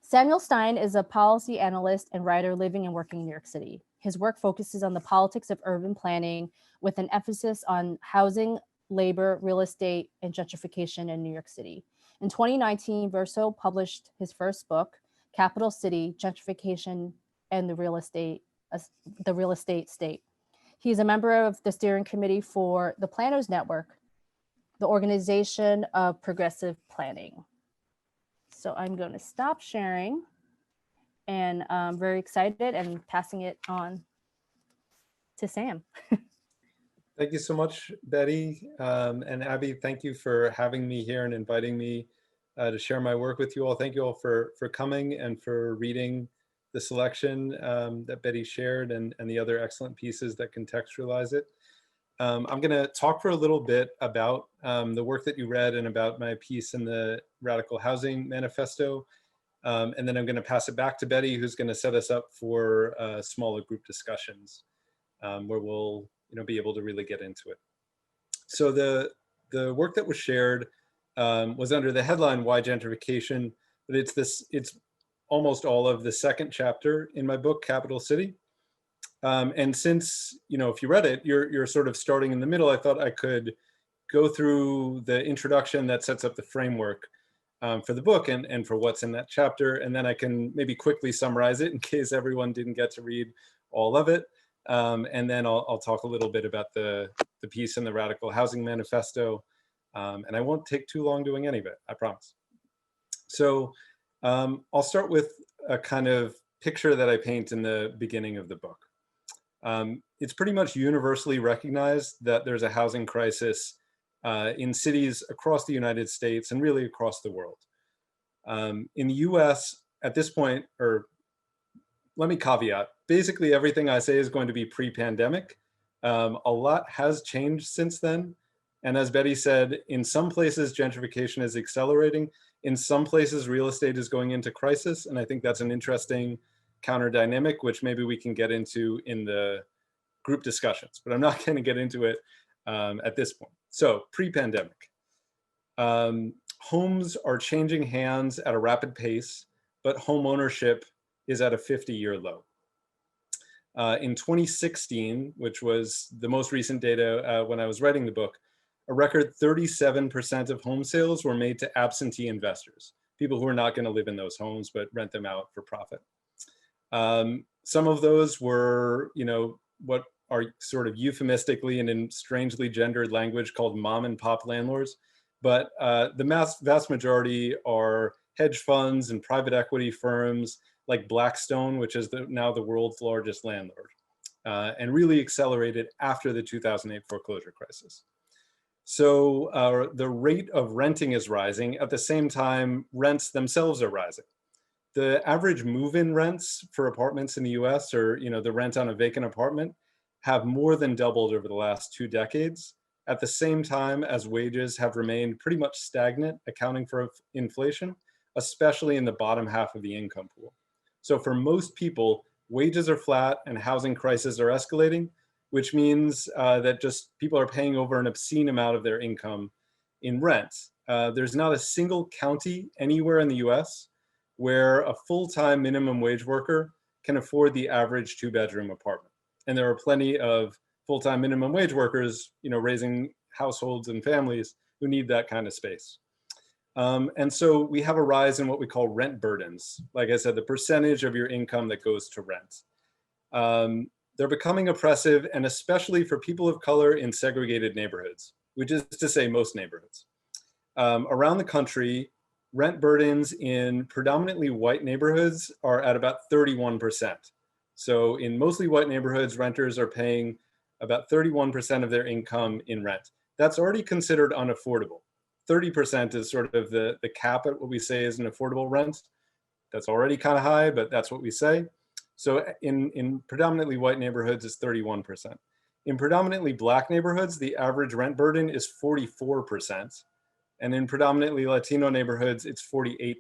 Samuel Stein is a policy analyst and writer living and working in New York City. His work focuses on the politics of urban planning with an emphasis on housing, labor, real estate, and gentrification in New York City. In 2019, Verso published his first book, Capital City: Gentrification and the Real Estate State. He's a member of the steering committee for the Planners Network, the Organization of Progressive Planning. So I'm going to stop sharing, and I'm very excited and passing it on to Sam. Thank you so much, Betty. And Abby, thank you for having me here and inviting me to share my work with you all. Thank you all for coming and for reading the selection that Betty shared and the other excellent pieces that contextualize it. I'm going to talk for a little bit about the work that you read and about my piece in the Radical Housing Manifesto. And then I'm going to pass it back to Betty, who's going to set us up for smaller group discussions where we'll be able to really get into it. So the work that was shared was under the headline "Why Gentrification," but it's almost all of the second chapter in my book, Capital City. And since, if you read it, you're sort of starting in the middle, I thought I could go through the introduction that sets up the framework for the book and for what's in that chapter. And then I can maybe quickly summarize it in case everyone didn't get to read all of it. And then I'll talk a little bit about the piece in the Radical Housing Manifesto. And I won't take too long doing any of it, I promise. So I'll start with a kind of picture that I paint in the beginning of the book. It's pretty much universally recognized that there's a housing crisis in cities across the United States and really across the world. In the US at this point, or let me caveat, basically everything I say is going to be pre-pandemic. A lot has changed since then. And as Betty said, in some places gentrification is accelerating. In some places real estate is going into crisis. And I think that's an interesting counter dynamic, which maybe we can get into in the group discussions, but I'm not going to get into it at this point. So pre-pandemic, homes are changing hands at a rapid pace, but home ownership is at a 50-year low. In 2016, which was the most recent data when I was writing the book, a record 37% of home sales were made to absentee investors, people who are not going to live in those homes but rent them out for profit. Some of those were, what are sort of euphemistically and in strangely gendered language called mom and pop landlords. But the vast majority are hedge funds and private equity firms like Blackstone, which is now the world's largest landlord, and really accelerated after the 2008 foreclosure crisis. So the rate of renting is rising. At the same time, rents themselves are rising. The average move-in rents for apartments in the US, or the rent on a vacant apartment, have more than doubled over the last 2 decades, at the same time as wages have remained pretty much stagnant, accounting for inflation, especially in the bottom half of the income pool. So for most people, wages are flat and housing prices are escalating, which means that just people are paying over an obscene amount of their income in rent. There's not a single county anywhere in the US where a full-time minimum wage worker can afford the average 2-bedroom apartment. And there are plenty of full-time minimum wage workers, raising households and families who need that kind of space. And so we have a rise in what we call rent burdens. Like I said, the percentage of your income that goes to rent. They're becoming oppressive, and especially for people of color in segregated neighborhoods, which is to say most neighborhoods. Around the country, rent burdens in predominantly white neighborhoods are at about 31%. So in mostly white neighborhoods, renters are paying about 31% of their income in rent. That's already considered unaffordable. 30% is sort of the cap at what we say is an affordable rent. That's already kind of high, but that's what we say. So in predominantly white neighborhoods, it's 31%. In predominantly Black neighborhoods, the average rent burden is 44%. And in predominantly Latino neighborhoods, it's 48%.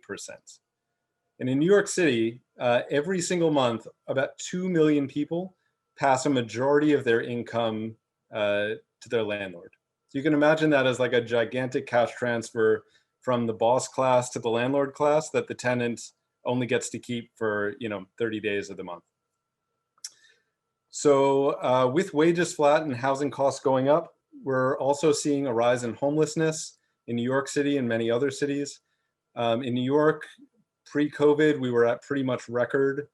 And in New York City, every single month, about 2 million people pass a majority of their income to their landlord. So you can imagine that as like a gigantic cash transfer from the boss class to the landlord class that the tenant only gets to keep for 30 days of the month. So with wages flat and housing costs going up, we're also seeing a rise in homelessness in New York City and many other cities. In New York, pre-COVID, we were at pretty much record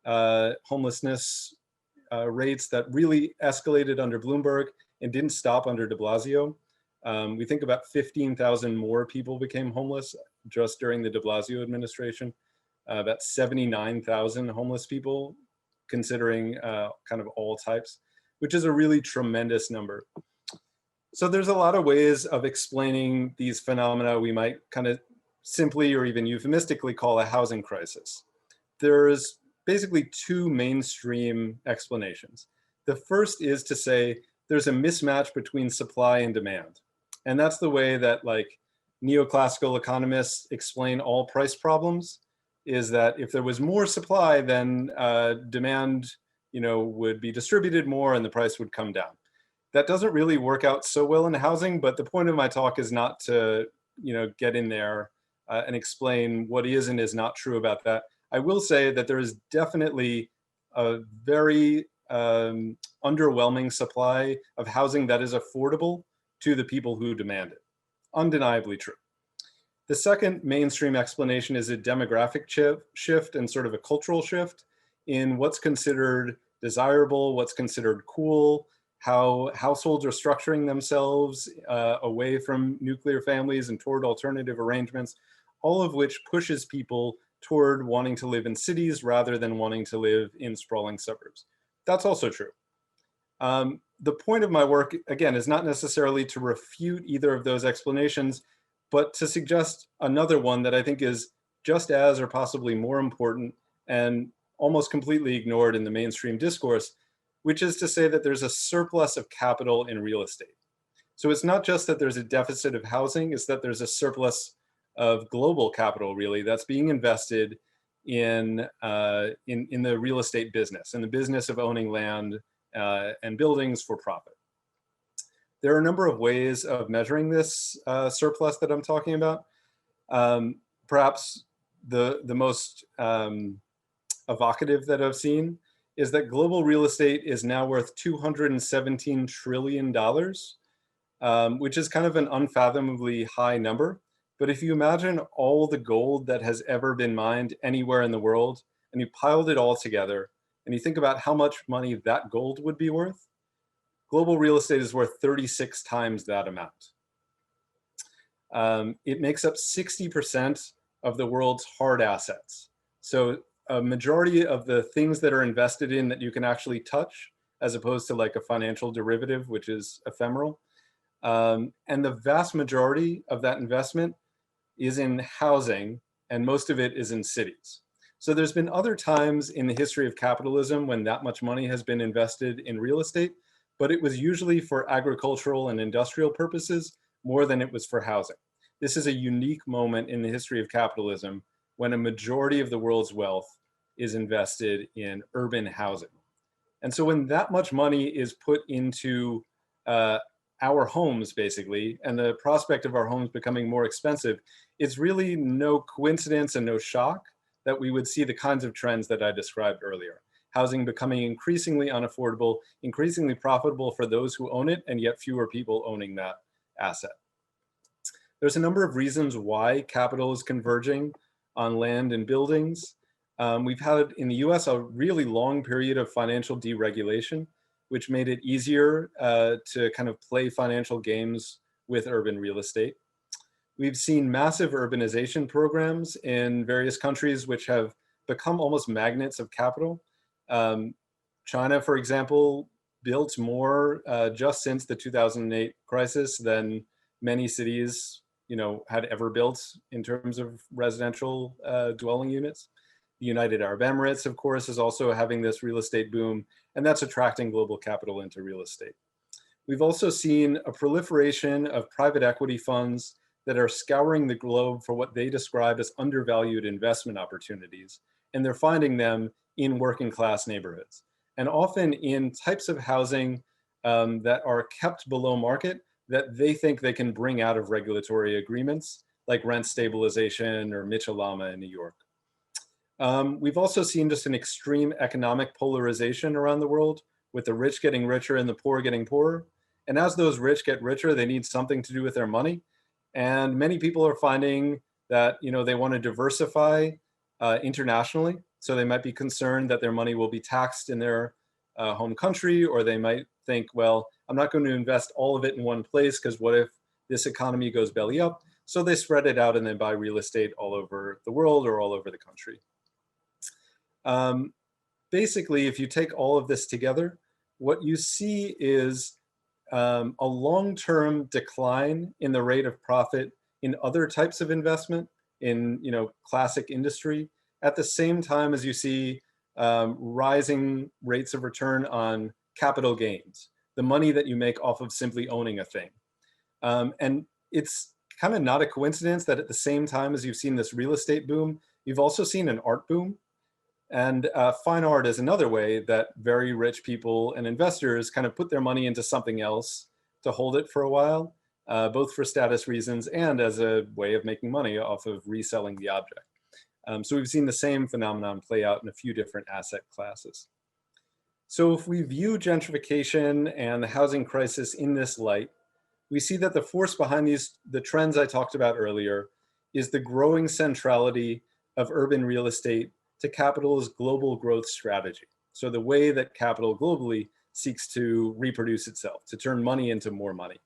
homelessness rates that really escalated under Bloomberg and didn't stop under de Blasio. We think about 15,000 more people became homeless just during the de Blasio administration. About 79,000 homeless people, considering kind of all types, which is a really tremendous number. So there's a lot of ways of explaining these phenomena we might kind of simply or even euphemistically call a housing crisis. There's basically two mainstream explanations. The first is to say there's a mismatch between supply and demand. And that's the way that like neoclassical economists explain all price problems, is that if there was more supply, then demand would be distributed more and the price would come down. That doesn't really work out so well in housing, but the point of my talk is not to get in there and explain what is and is not true about that. I will say that there is definitely a very underwhelming supply of housing that is affordable to the people who demand it. Undeniably true. The second mainstream explanation is a demographic shift and sort of a cultural shift in what's considered desirable, what's considered cool, how households are structuring themselves away from nuclear families and toward alternative arrangements, all of which pushes people toward wanting to live in cities rather than wanting to live in sprawling suburbs. That's also true. The point of my work, again, is not necessarily to refute either of those explanations, but to suggest another one that I think is just as or possibly more important and almost completely ignored in the mainstream discourse, which is to say that there's a surplus of capital in real estate. So it's not just that there's a deficit of housing, it's that there's a surplus of global capital, really, that's being invested in the real estate business, in the business of owning land and buildings for profit. There are a number of ways of measuring this surplus that I'm talking about. Perhaps the most evocative that I've seen is that global real estate is now worth $217 trillion, which is kind of an unfathomably high number. But if you imagine all the gold that has ever been mined anywhere in the world, and you piled it all together, and you think about how much money that gold would be worth, global real estate is worth 36 times that amount. It makes up 60% of the world's hard assets. So a majority of the things that are invested in that you can actually touch, as opposed to like a financial derivative, which is ephemeral. And the vast majority of that investment is in housing, and most of it is in cities. So there's been other times in the history of capitalism when that much money has been invested in real estate, but it was usually for agricultural and industrial purposes more than it was for housing. This is a unique moment in the history of capitalism when a majority of the world's wealth is invested in urban housing. And so when that much money is put into our homes, basically, and the prospect of our homes becoming more expensive, it's really no coincidence and no shock that we would see the kinds of trends that I described earlier. Housing becoming increasingly unaffordable, increasingly profitable for those who own it, and yet fewer people owning that asset. There's a number of reasons why capital is converging on land and buildings. We've had in the US a really long period of financial deregulation, which made it easier to kind of play financial games with urban real estate. We've seen massive urbanization programs in various countries which have become almost magnets of capital. China, for example, built more just since the 2008 crisis than many cities had ever built in terms of residential dwelling units. The United Arab Emirates, of course, is also having this real estate boom, and that's attracting global capital into real estate. We've also seen a proliferation of private equity funds that are scouring the globe for what they describe as undervalued investment opportunities, and they're finding them in working class neighborhoods, and often in types of housing that are kept below market that they think they can bring out of regulatory agreements, like rent stabilization or Mitchell-Lama in New York. We've also seen just an extreme economic polarization around the world, with the rich getting richer and the poor getting poorer. And as those rich get richer, they need something to do with their money. And many people are finding that they want to diversify internationally. So they might be concerned that their money will be taxed in their home country, or they might think, well, I'm not going to invest all of it in one place because what if this economy goes belly up? So they spread it out and then buy real estate all over the world or all over the country. Basically, if you take all of this together, what you see is a long-term decline in the rate of profit in other types of investment, in classic industry, at the same time as you see rising rates of return on capital gains, the money that you make off of simply owning a thing. And it's kind of not a coincidence that at the same time as you've seen this real estate boom, you've also seen an art boom. And fine art is another way that very rich people and investors kind of put their money into something else to hold it for a while, both for status reasons and as a way of making money off of reselling the object. So we've seen the same phenomenon play out in a few different asset classes. So if we view gentrification and the housing crisis in this light, we see that the force behind the trends I talked about earlier, is the growing centrality of urban real estate to capital's global growth strategy. So the way that capital globally seeks to reproduce itself, to turn money into more money.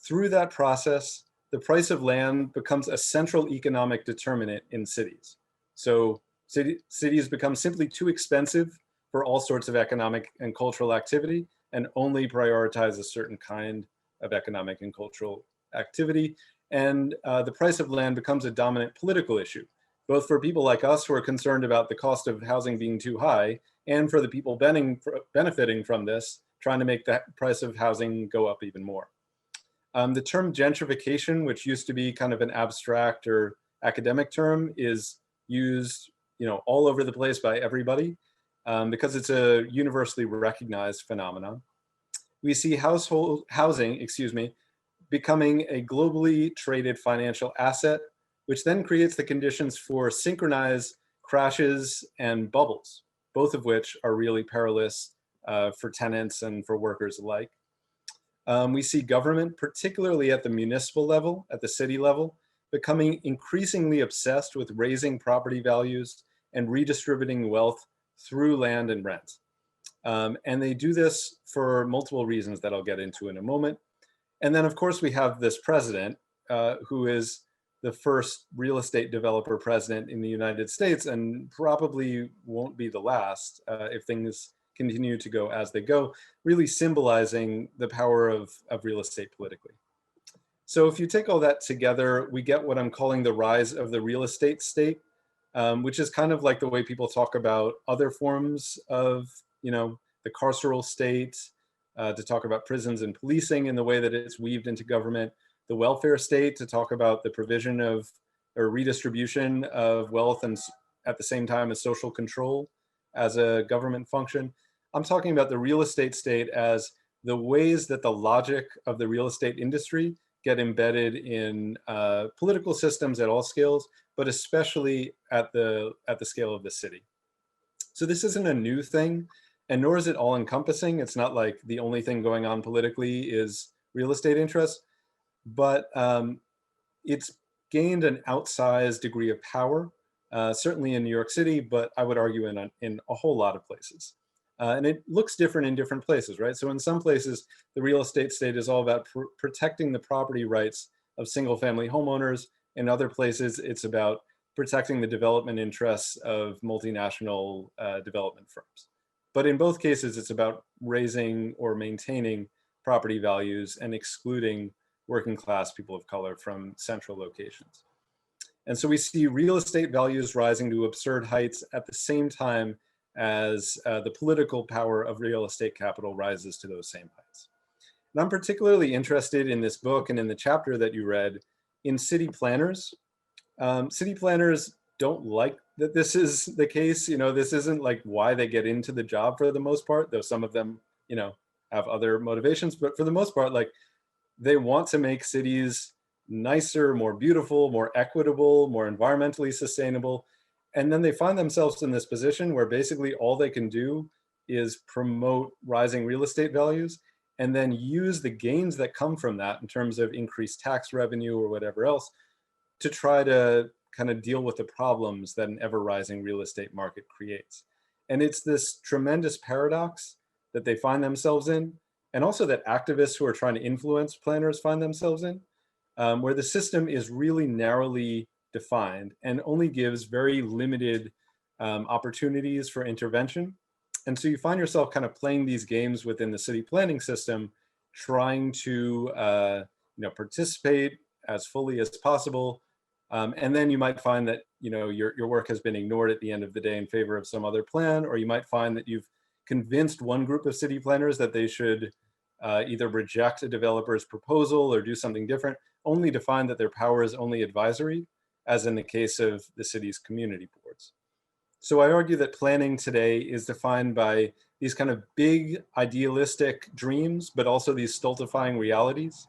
Through that process, the price of land becomes a central economic determinant in cities. So cities become simply too expensive for all sorts of economic and cultural activity, and only prioritize a certain kind of economic and cultural activity. And the price of land becomes a dominant political issue, both for people like us who are concerned about the cost of housing being too high, and for the people benefiting from this, trying to make that price of housing go up even more. The term gentrification, which used to be kind of an abstract or academic term, is used all over the place by everybody because it's a universally recognized phenomenon. We see housing, becoming a globally traded financial asset, which then creates the conditions for synchronized crashes and bubbles, both of which are really perilous for tenants and for workers alike. We see government, particularly at the municipal level, at the city level, becoming increasingly obsessed with raising property values and redistributing wealth through land and rent. And they do this for multiple reasons that I'll get into in a moment. And then, of course, we have this president who is the first real estate developer president in the United States, and probably won't be the last if things continue to go as they go, really symbolizing the power of real estate politically. So if you take all that together, we get what I'm calling the rise of the real estate state, which is kind of like the way people talk about other forms of, the carceral state, to talk about prisons and policing in the way that it's weaved into government, the welfare state to talk about the provision of or redistribution of wealth, and at the same time as social control as a government function. I'm talking about the real estate state as the ways that the logic of the real estate industry get embedded in political systems at all scales, but especially at the scale of the city. So this isn't a new thing, and nor is it all encompassing. It's not like the only thing going on politically is real estate interests, but it's gained an outsized degree of power, certainly in New York City, but I would argue in a whole lot of places. And it looks different in different places, right? So in some places, the real estate state is all about protecting the property rights of single family homeowners. In other places, it's about protecting the development interests of multinational development firms. But in both cases, it's about raising or maintaining property values and excluding working class people of color from central locations. And so we see real estate values rising to absurd heights at the same time as the political power of real estate capital rises to those same heights. And I'm particularly interested in this book and in the chapter that you read in city planners. City planners don't like that this is the case. This isn't like why they get into the job for the most part, though some of them, have other motivations. But for the most part, like, they want to make cities nicer, more beautiful, more equitable, more environmentally sustainable. And then they find themselves in this position where basically all they can do is promote rising real estate values and then use the gains that come from that in terms of increased tax revenue or whatever else to try to kind of deal with the problems that an ever rising real estate market creates. And it's this tremendous paradox that they find themselves in, and also that activists who are trying to influence planners find themselves in, where the system is really narrowly defined and only gives very limited opportunities for intervention. And so you find yourself kind of playing these games within the city planning system, trying to participate as fully as possible. And then you might find that your work has been ignored at the end of the day in favor of some other plan, or you might find that you've convinced one group of city planners that they should either reject a developer's proposal or do something different, only to find that their power is only advisory, as in the case of the city's community boards. So I argue that planning today is defined by these kind of big idealistic dreams, but also these stultifying realities.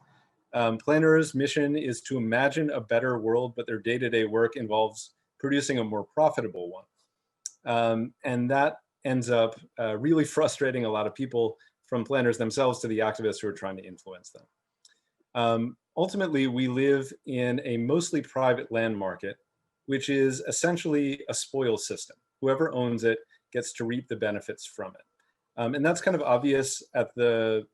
Planners' mission is to imagine a better world, but their day-to-day work involves producing a more profitable one. And that ends up really frustrating a lot of people, from planners themselves to the activists who are trying to influence them. Ultimately, we live in a mostly private land market, which is essentially a spoil system. Whoever owns it gets to reap the benefits from it. And that's kind of obvious at the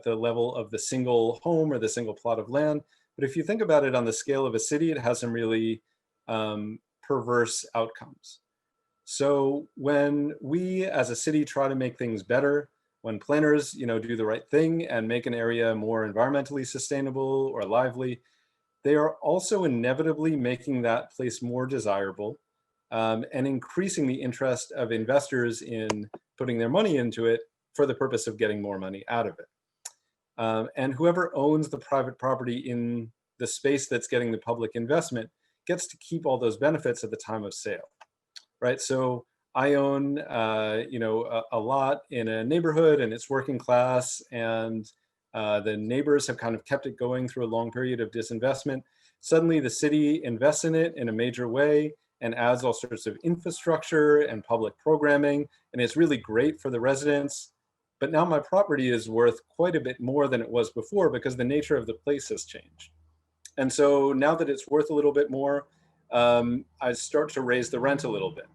level of the single home or the single plot of land. But if you think about it on the scale of a city, it has some really perverse outcomes. So when we as a city try to make things better, when planners do the right thing and make an area more environmentally sustainable or lively, they are also inevitably making that place more desirable and increasing the interest of investors in putting their money into it for the purpose of getting more money out of it. And whoever owns the private property in the space that's getting the public investment gets to keep all those benefits at the time of sale, right? So I own, a lot in a neighborhood, and it's working class, and the neighbors have kind of kept it going through a long period of disinvestment. Suddenly, the city invests in it in a major way and adds all sorts of infrastructure and public programming, and it's really great for the residents. But now my property is worth quite a bit more than it was before because the nature of the place has changed. And so now that it's worth a little bit more, I start to raise the rent a little bit.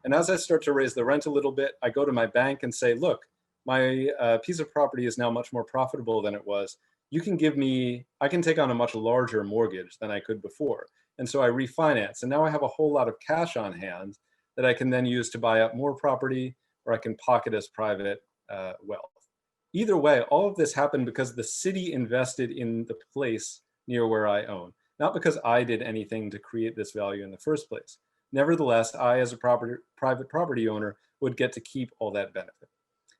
And as I start to raise the rent a little bit, I go to my bank and say, look, my piece of property is now much more profitable than it was. You can give me, I can take on a much larger mortgage than I could before. And so I refinance. And now I have a whole lot of cash on hand that I can then use to buy up more property, or I can pocket as private wealth. Either way, all of this happened because the city invested in the place near where I own, not because I did anything to create this value in the first place. Nevertheless, I, as a private property owner, would get to keep all that benefit.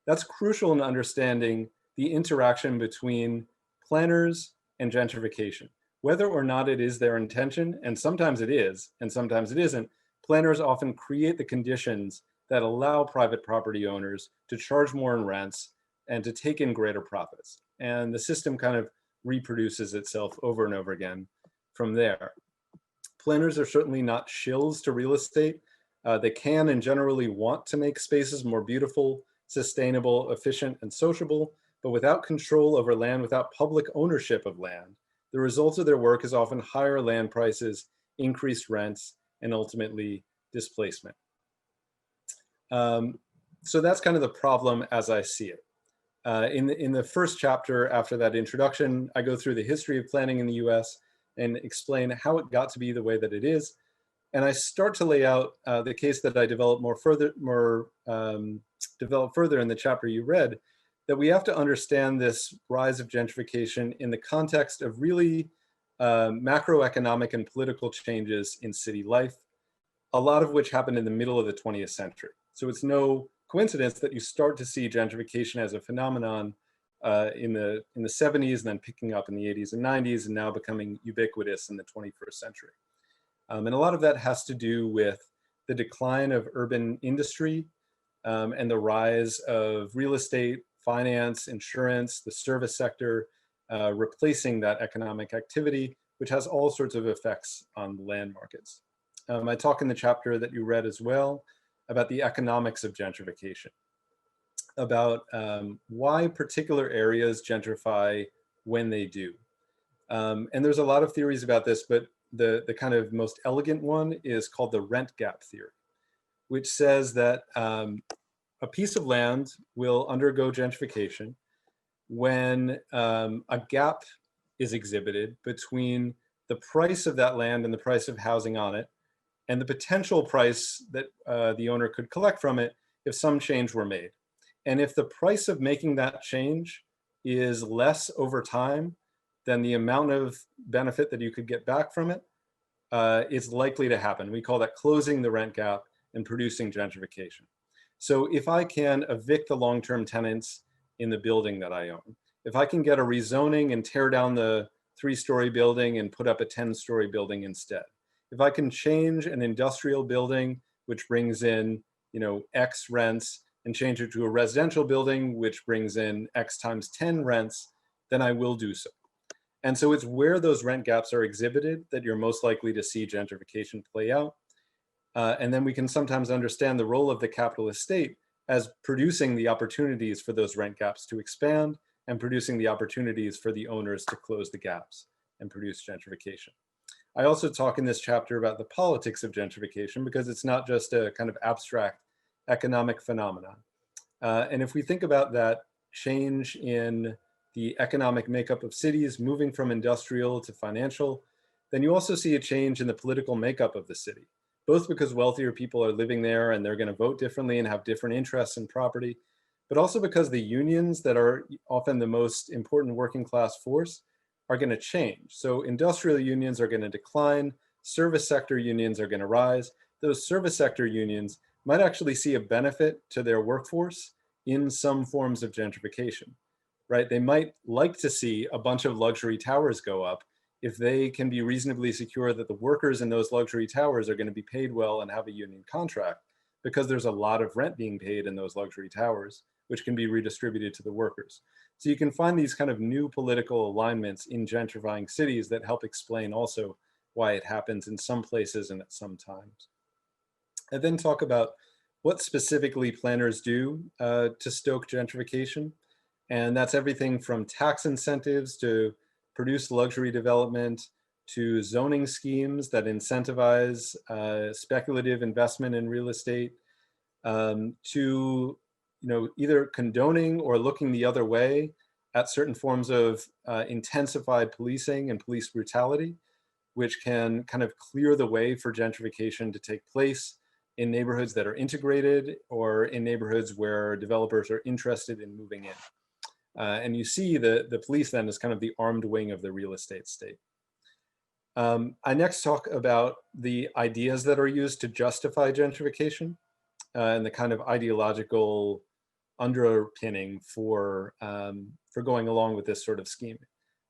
That's crucial in understanding the interaction between planners and gentrification. Whether or not it is their intention, and sometimes it is, and sometimes it isn't, planners often create the conditions that allow private property owners to charge more in rents and to take in greater profits. And the system kind of reproduces itself over and over again from there. Planners are certainly not shills to real estate. They can and generally want to make spaces more beautiful, sustainable, efficient, and sociable, but without control over land, without public ownership of land, the result of their work is often higher land prices, increased rents, and ultimately displacement. So that's kind of the problem as I see it. In the first chapter after that introduction, I go through the history of planning in the US and explain how it got to be the way that it is. And I start to lay out the case that I develop further in the chapter you read, that we have to understand this rise of gentrification in the context of really macroeconomic and political changes in city life, a lot of which happened in the middle of the 20th century. So it's no coincidence that you start to see gentrification as a phenomenon in the 70s, and then picking up in the 80s and 90s, and now becoming ubiquitous in the 21st century. And a lot of that has to do with the decline of urban industry and the rise of real estate, finance, insurance, the service sector, replacing that economic activity, which has all sorts of effects on the land markets. I talk in the chapter that you read as well about the economics of gentrification, about why particular areas gentrify when they do. And there's a lot of theories about this, but the kind of most elegant one is called the rent gap theory, which says that a piece of land will undergo gentrification when a gap is exhibited between the price of that land and the price of housing on it, and the potential price that the owner could collect from it if some change were made. And if the price of making that change is less over time than the amount of benefit that you could get back from it, it's likely to happen. We call that closing the rent gap and producing gentrification. So if I can evict the long-term tenants in the building that I own, if I can get a rezoning and tear down the 3-story building and put up a 10-story building instead, if I can change an industrial building, which brings in, X rents, and change it to a residential building, which brings in X times 10 rents, then I will do so. And so it's where those rent gaps are exhibited that you're most likely to see gentrification play out. And then we can sometimes understand the role of the capitalist state as producing the opportunities for those rent gaps to expand and producing the opportunities for the owners to close the gaps and produce gentrification. I also talk in this chapter about the politics of gentrification because it's not just a kind of abstract economic phenomenon. And if we think about that change in the economic makeup of cities, moving from industrial to financial, then you also see a change in the political makeup of the city, both because wealthier people are living there and they're going to vote differently and have different interests in property, but also because the unions that are often the most important working class force are going to change. So industrial unions are going to decline, service sector unions are going to rise. Those service sector unions might actually see a benefit to their workforce in some forms of gentrification, right? They might like to see a bunch of luxury towers go up if they can be reasonably secure that the workers in those luxury towers are going to be paid well and have a union contract, because there's a lot of rent being paid in those luxury towers, which can be redistributed to the workers. So you can find these kind of new political alignments in gentrifying cities that help explain also why it happens in some places and at some times. And then talk about what specifically planners do to stoke gentrification. And that's everything from tax incentives to produce luxury development, to zoning schemes that incentivize speculative investment in real estate, to either condoning or looking the other way at certain forms of intensified policing and police brutality, which can kind of clear the way for gentrification to take place in neighborhoods that are integrated or in neighborhoods where developers are interested in moving in. And you see the police then as kind of the armed wing of the real estate state. I next talk about the ideas that are used to justify gentrification and the kind of ideological underpinning for going along with this sort of scheme,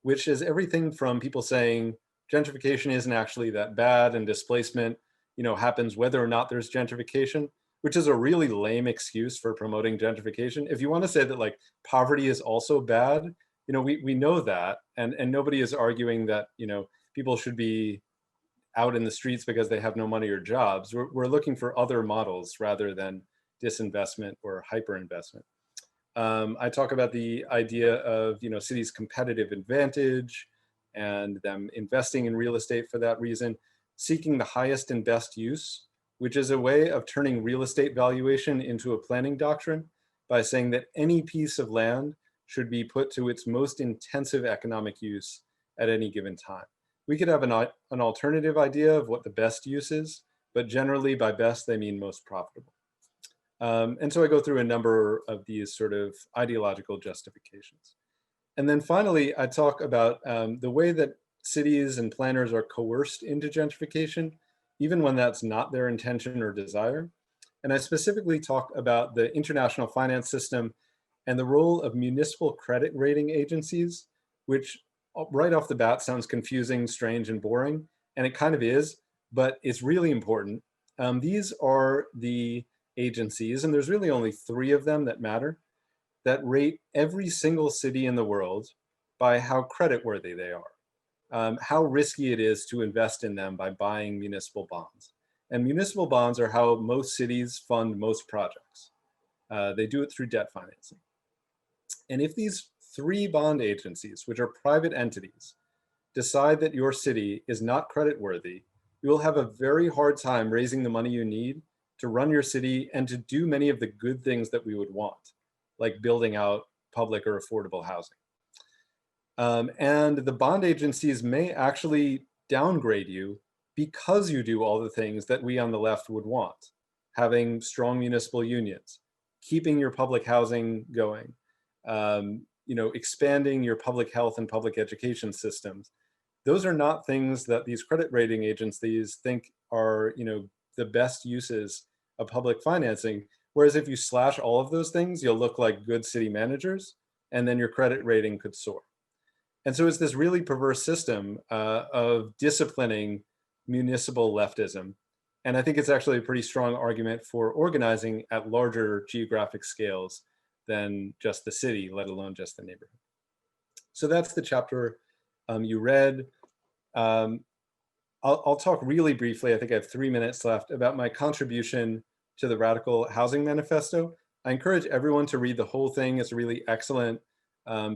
which is everything from people saying gentrification isn't actually that bad and displacement happens whether or not there's gentrification, which is a really lame excuse for promoting gentrification. If you want to say that like poverty is also bad, we know that, and nobody is arguing that people should be out in the streets because they have no money or jobs. We're looking for other models rather than disinvestment or hyperinvestment. I talk about the idea of cities' competitive advantage and them investing in real estate for that reason, seeking the highest and best use, which is a way of turning real estate valuation into a planning doctrine by saying that any piece of land should be put to its most intensive economic use at any given time. We could have an alternative idea of what the best use is, but generally by best, they mean most profitable. And so I go through a number of these sort of ideological justifications. And then finally, I talk about the way that cities and planners are coerced into gentrification, even when that's not their intention or desire. And I specifically talk about the international finance system and the role of municipal credit rating agencies, which right off the bat sounds confusing, strange, and boring. And it kind of is, but it's really important. These are the agencies, and there's really only 3 of them that matter, that rate every single city in the world by how creditworthy they are, how risky it is to invest in them by buying municipal bonds. And municipal bonds are how most cities fund most projects. They do it through debt financing. And if these three bond agencies, which are private entities, decide that your city is not creditworthy, you will have a very hard time raising the money you need to run your city and to do many of the good things that we would want, like building out public or affordable housing. And the bond agencies may actually downgrade you because you do all the things that we on the left would want: having strong municipal unions, keeping your public housing going, expanding your public health and public education systems. Those are not things that these credit rating agencies think are, the best uses of public financing. Whereas if you slash all of those things, you'll look like good city managers, and then your credit rating could soar. And so it's this really perverse system of disciplining municipal leftism. And I think it's actually a pretty strong argument for organizing at larger geographic scales than just the city, let alone just the neighborhood. So that's the chapter you read. I'll talk really briefly, I think I have 3 minutes left, about my contribution to the Radical Housing Manifesto. I encourage everyone to read the whole thing. It's a really excellent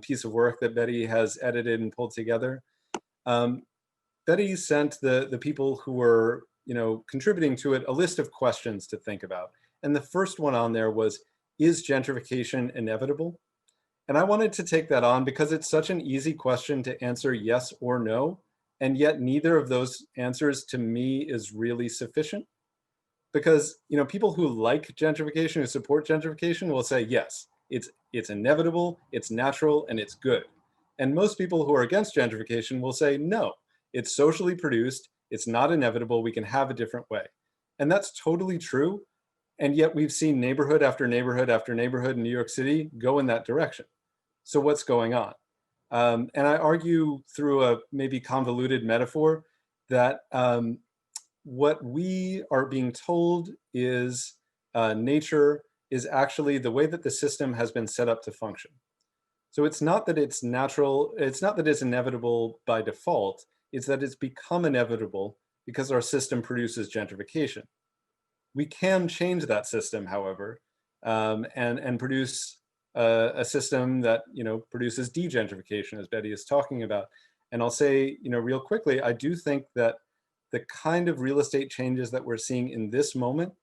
piece of work that Betty has edited and pulled together. Betty sent the people who were contributing to it a list of questions to think about. And the first one on there was, is gentrification inevitable? And I wanted to take that on because it's such an easy question to answer yes or no. And yet neither of those answers to me is really sufficient. Because people who like gentrification, who support gentrification, will say, yes, it's inevitable, it's natural, and it's good. And most people who are against gentrification will say, no, it's socially produced, it's not inevitable, we can have a different way. And that's totally true. And yet we've seen neighborhood after neighborhood after neighborhood in New York City go in that direction. So what's going on? And I argue through a maybe convoluted metaphor that what we are being told is nature is actually the way that the system has been set up to function. So it's not that it's natural, it's not that it's inevitable by default, it's that it's become inevitable because our system produces gentrification. We can change that system, however, and produce a system that produces degentrification, as Betty is talking about. And I'll say, real quickly, I do think that the kind of real estate changes that we're seeing in this moment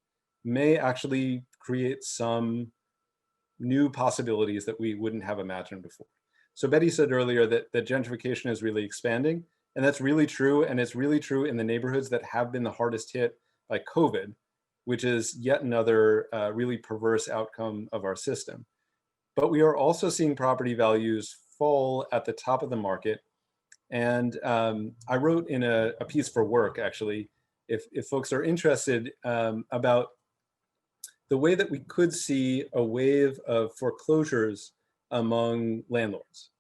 may actually create some new possibilities that we wouldn't have imagined before. So Betty said earlier that gentrification is really expanding, and that's really true. And it's really true in the neighborhoods that have been the hardest hit by COVID, which is yet another really perverse outcome of our system. But we are also seeing property values fall at the top of the market. And I wrote in a piece for Work, actually, if folks are interested, about the way that we could see a wave of foreclosures among landlords.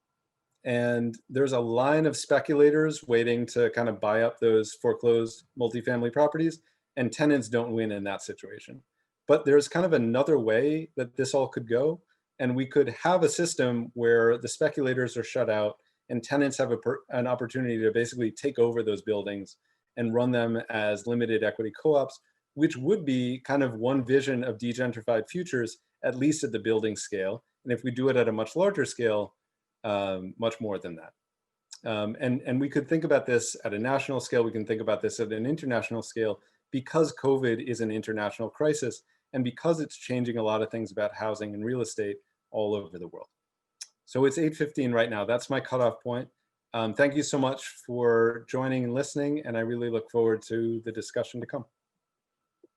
And there's a line of speculators waiting to kind of buy up those foreclosed multifamily properties, and tenants don't win in that situation. But there's kind of another way that this all could go. And we could have a system where the speculators are shut out and tenants have an opportunity to basically take over those buildings and run them as limited equity co-ops, which would be kind of one vision of degentrified futures, at least at the building scale. And if we do it at a much larger scale, much more than that. And we could think about this at a national scale, we can think about this at an international scale, because COVID is an international crisis and because it's changing a lot of things about housing and real estate all over the world. So it's 8:15 right now. That's my cutoff point. Thank you so much for joining and listening, and I really look forward to the discussion to come.